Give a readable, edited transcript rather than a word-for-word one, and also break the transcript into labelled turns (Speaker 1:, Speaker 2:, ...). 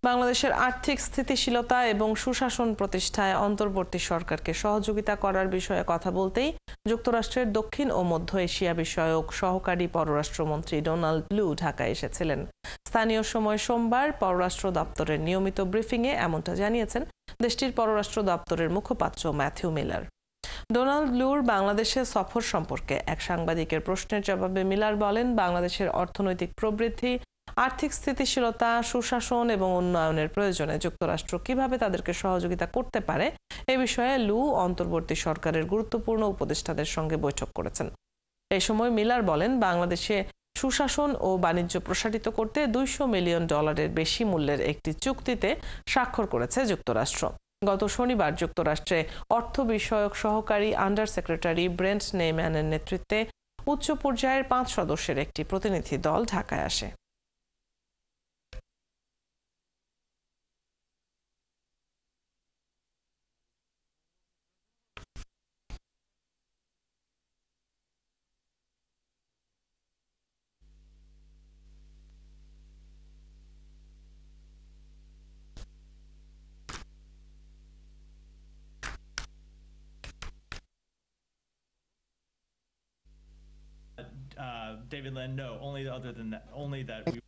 Speaker 1: বাংলাদেশের আর্থিক স্থিতিশীলতা এবং সুশাসন প্রতিষ্ঠায় অন্তর্বর্তী সরকারকে সহযোগিতা করার বিষয়ে কথা বলতেই যুক্তরাষ্ট্রের দক্ষিণ ও মধ্য এশিয়া বিষয়ক সহকারী পররাষ্ট্রমন্ত্রী ডোনাল্ড লু ঢাকায় এসেছিলেন। স্থানীয় সময় সোমবার পররাষ্ট্র দপ্তরের নিয়মিত ব্রিফিংয়ে এমনটা জানিয়েছেন দেশটির পররাষ্ট্র দপ্তরের মুখপাত্র ম্যাথিউ মিলার। ডোনাল্ড লুর বাংলাদেশে সফর সম্পর্কে এক সাংবাদিকের প্রশ্নের জবাবে মিলার বলেন, বাংলাদেশের অর্থনৈতিক প্রবৃদ্ধি, আর্থিক স্থিতিশীলতা, সুশাসন এবং উন্নয়নের প্রয়োজনে যুক্তরাষ্ট্র কিভাবে তাদেরকে সহযোগিতা করতে পারে এ বিষয়ে লু অন্তর্বর্তী সরকারের গুরুত্বপূর্ণ উপদেষ্টাদের সঙ্গে বৈঠক করেছেন। এই সময় মিলার বলেন, বাংলাদেশে সুশাসন ও বাণিজ্য প্রসারিত করতে $200 মিলিয়ন বেশি মূল্যের একটি চুক্তিতে স্বাক্ষর করেছে যুক্তরাষ্ট্র। গত শনিবার যুক্তরাষ্ট্রে অর্থ বিষয়ক সহকারী আন্ডার সেক্রেটারি ব্রেন্ট নেইম্যানের নেতৃত্বে উচ্চ পর্যায়ের 5 সদস্যের একটি প্রতিনিধি দল ঢাকায় আসে।
Speaker 2: David Lynn, no, only that we